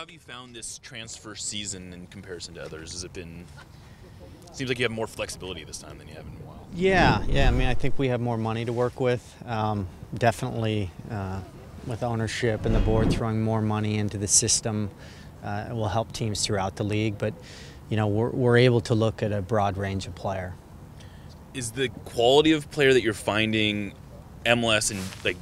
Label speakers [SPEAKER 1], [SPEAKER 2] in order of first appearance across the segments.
[SPEAKER 1] have you found this transfer season in comparison to others? Has it been? Seems like you have more flexibility this time than you have in a while.
[SPEAKER 2] Yeah. I mean, I think we have more money to work with. Definitely, with ownership and the board throwing more money into the system, it will help teams throughout the league. But you know, we're able to look at a broad range of player.
[SPEAKER 1] Is the quality of player that you're finding MLS and like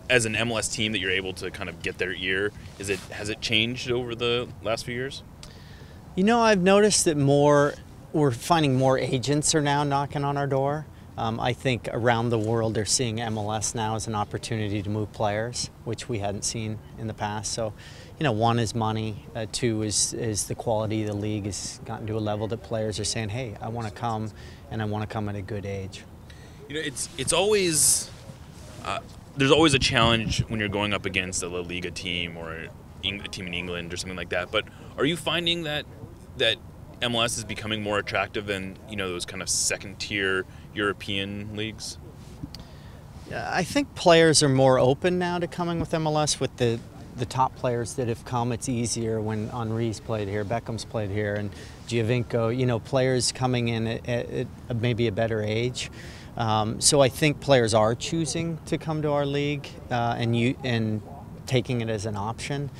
[SPEAKER 1] as an MLS team that you're able to kind of get their ear? Has it changed over the last few years?
[SPEAKER 2] You know, I've noticed that we're finding more agents are now knocking on our door. I think around the world they're seeing MLS now as an opportunity to move players, which we hadn't seen in the past. So, you know, one is money, two is the quality of the league has gotten to a level that players are saying, hey, I want to come, and I want to come at a good age.
[SPEAKER 1] You know, it's always there's always a challenge when you're going up against a La Liga team or a team in England or something like that. But are you finding that MLS is becoming more attractive than, you know, those kind of second-tier European leagues?
[SPEAKER 2] Yeah, I think players are more open now to coming with MLS. With the top players that have come, it's easier when Henry's played here, Beckham's played here, and Giovinco, you know, players coming in at maybe a better age. So I think players are choosing to come to our league and taking it as an option.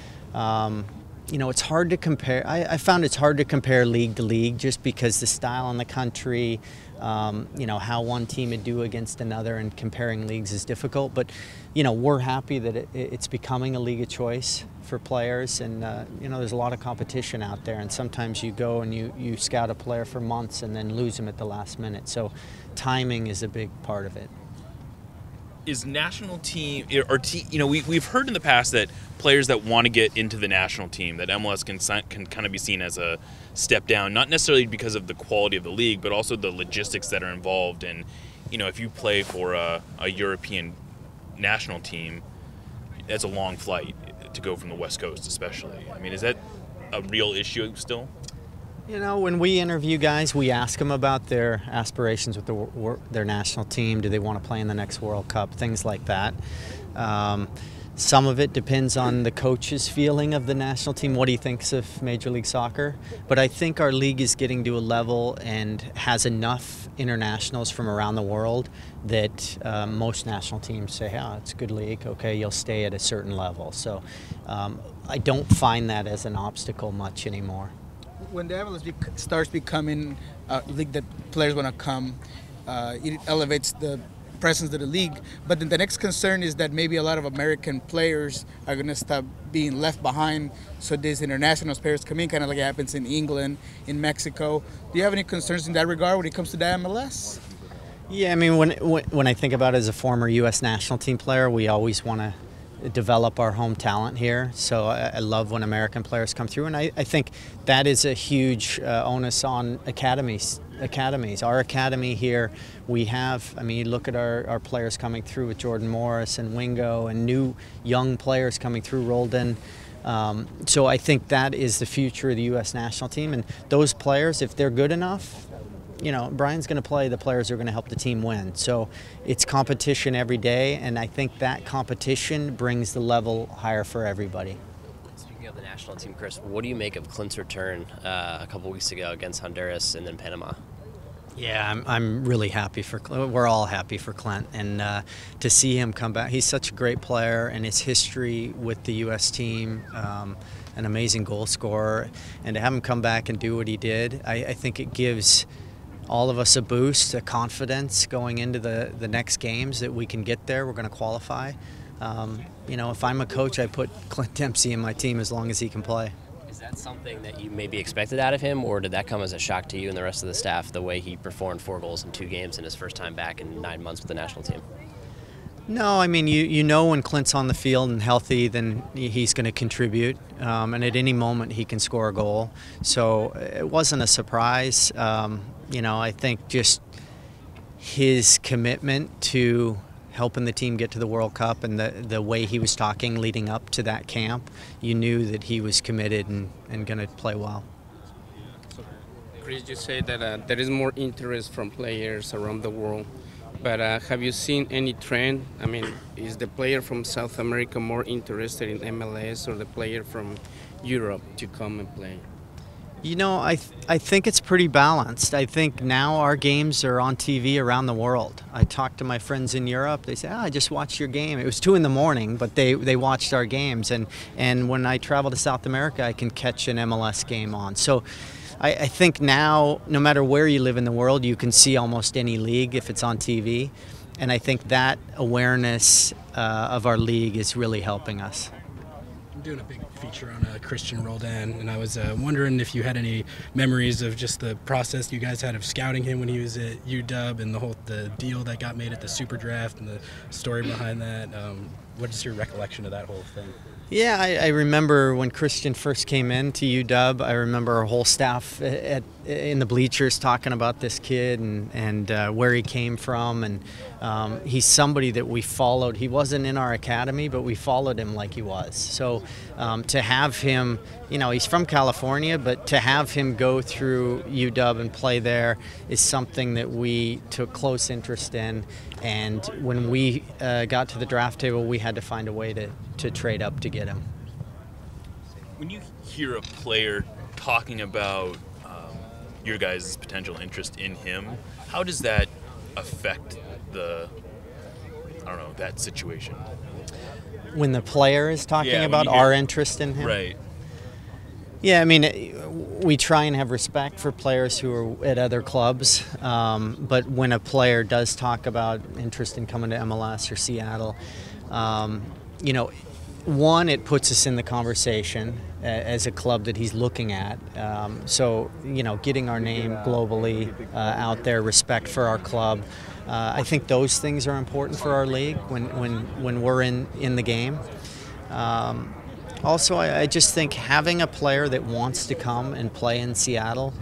[SPEAKER 2] You know, it's hard to compare. I found it's hard to compare league to league just because the style in the country, you know, how one team would do against another, and comparing leagues is difficult. But, you know, we're happy that it's becoming a league of choice for players. And, you know, there's a lot of competition out there. And sometimes you go and you scout a player for months and then lose them at the last minute. So timing is a big part of it.
[SPEAKER 1] Is national team, or you know, we've heard in the past that players that want to get into the national team, that MLS can kind of be seen as a step down, not necessarily because of the quality of the league, but also the logistics that are involved. And, you know, if you play for a European national team, that's a long flight to go from the West Coast, especially. I mean, is that a real issue still?
[SPEAKER 2] You know, when we interview guys, we ask them about their aspirations with their national team. Do they want to play in the next World Cup? Things like that. Some of it depends on the coach's feeling of the national team, what he thinks of Major League Soccer. But I think our league is getting to a level and has enough internationals from around the world that most national teams say, yeah, it's a good league. Okay, you'll stay at a certain level. So I don't find that as an obstacle much anymore.
[SPEAKER 3] When the MLS starts becoming a league that players want to come, it elevates the presence of the league. But then the next concern is that maybe a lot of American players are going to stop being left behind. So these international players come in, kind of like it happens in England, in Mexico. Do you have any concerns in that regard when it comes to the MLS?
[SPEAKER 2] Yeah, I mean, when I think about it as a former U.S. national team player, we always want to develop our home talent here. So I love when American players come through, and I think that is a huge onus on academies. Our academy here, we have, I mean, you look at our players coming through with Jordan Morris and Wingo and new young players coming through, Roldan. So I think that is the future of the U.S. national team, and those players, if they're good enough, you know, Brian's going to play the players who are going to help the team win. So it's competition every day, and I think that competition brings the level higher for everybody.
[SPEAKER 4] Speaking of the national team, Chris, what do you make of Clint's return a couple weeks ago against Honduras and then Panama?
[SPEAKER 2] Yeah, I'm really happy for Clint. We're all happy for Clint, and to see him come back, he's such a great player, and his history with the U.S. team, an amazing goal scorer, and to have him come back and do what he did, I think it gives all of us a boost, a confidence going into the next games that we can get there. We're going to qualify. You know, if I'm a coach, I put Clint Dempsey in my team as long as he can play.
[SPEAKER 4] Is that something that you maybe expected out of him, or did that come as a shock to you and the rest of the staff, the way he performed 4 goals in 2 games in his first time back in 9 months with the national team?
[SPEAKER 2] No, I mean, you know when Clint's on the field and healthy, then he's going to contribute, and at any moment he can score a goal. So it wasn't a surprise. You know, I think just his commitment to helping the team get to the World Cup and the way he was talking leading up to that camp, you knew that he was committed and going to play well.
[SPEAKER 5] Chris, you say that there is more interest from players around the world. But have you seen any trend? I mean, is the player from South America more interested in MLS or the player from Europe to come and play?
[SPEAKER 2] You know, I think it's pretty balanced. I think now our games are on TV around the world. I talk to my friends in Europe. They say, I just watched your game. It was 2 in the morning, but they watched our games. And when I travel to South America, I can catch an MLS game on. So I think now, no matter where you live in the world, you can see almost any league if it's on TV. And I think that awareness of our league is really helping us.
[SPEAKER 6] I'm doing a big feature on Cristian Roldan, and I was wondering if you had any memories of just the process you guys had of scouting him when he was at UW and the deal that got made at the Super Draft and the story behind that. What is your recollection of that whole thing?
[SPEAKER 2] Yeah, I remember when Cristian first came into UW. I remember our whole staff in the bleachers talking about this kid and where he came from. And he's somebody that we followed. He wasn't in our academy, but we followed him like he was. So to have him, you know, he's from California, but to have him go through UW and play there is something that we took close interest in. And when we got to the draft table, we had to find a way to trade up to get him.
[SPEAKER 1] When you hear a player talking about your guys' potential interest in him, how does that affect that situation?
[SPEAKER 2] When the player is talking about our interest in him?
[SPEAKER 1] Right.
[SPEAKER 2] Yeah, I mean, we try and have respect for players who are at other clubs, but when a player does talk about interest in coming to MLS or Seattle, you know, one, it puts us in the conversation as a club that he's looking at. So, you know, getting our name globally out there, respect for our club. I think those things are important for our league when we're in the game. Also, I just think having a player that wants to come and play in Seattle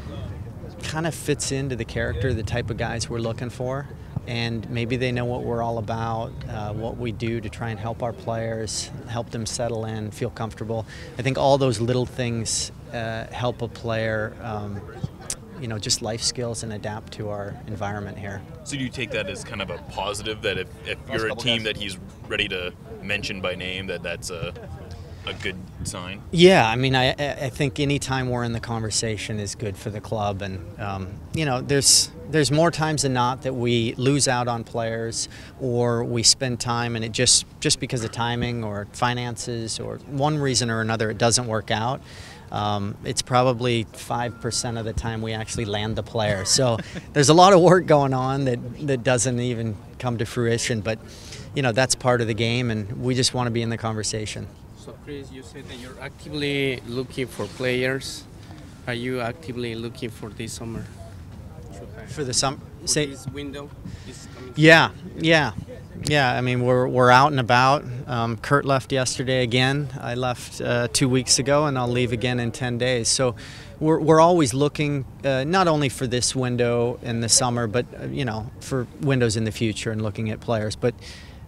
[SPEAKER 2] kind of fits into the character, the type of guys we're looking for. And maybe they know what we're all about, what we do to try and help our players, help them settle in, feel comfortable. I think all those little things help a player, you know, just life skills and adapt to our environment here.
[SPEAKER 1] So do you take that as kind of a positive, that if you're a team that he's ready to mention by name, that's a good sign?
[SPEAKER 2] Yeah, I mean, I think any time we're in the conversation is good for the club, and you know, there's more times than not that we lose out on players, or we spend time and it just because of timing or finances or one reason or another it doesn't work out. It's probably 5% of the time we actually land the player. So there's a lot of work going on that doesn't even come to fruition, but you know, that's part of the game, and we just want to be in the conversation.
[SPEAKER 5] So, Chris, you said that you're actively looking for players. Are you actively looking for this summer?
[SPEAKER 2] For the summer?
[SPEAKER 5] For this window? This coming
[SPEAKER 2] Yeah. I mean, we're out and about. Kurt left yesterday again. I left 2 weeks ago, and I'll leave again in 10 days. So we're always looking, not only for this window in the summer, but you know, for windows in the future and looking at players. But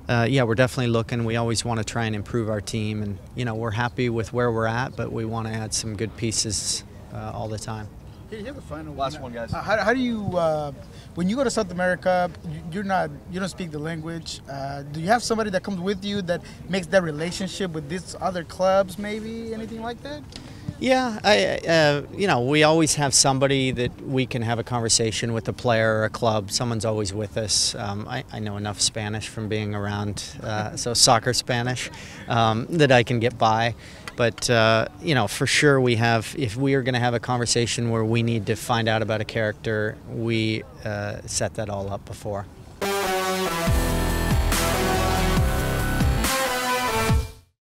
[SPEAKER 2] yeah, we're definitely looking. We always want to try and improve our team, and you know, we're happy with where we're at, but we want to add some good pieces all the time.
[SPEAKER 3] Here, you have the final
[SPEAKER 7] last one, guys.
[SPEAKER 3] How do you, when you go to South America, you don't speak the language. Do you have somebody that comes with you that makes that relationship with these other clubs, maybe anything like that?
[SPEAKER 2] Yeah, you know, we always have somebody that we can have a conversation with, a player or a club. Someone's always with us. I know enough Spanish from being around, so soccer Spanish, that I can get by. But, you know, for sure we have, if we are going to have a conversation where we need to find out about a character, we set that all up before.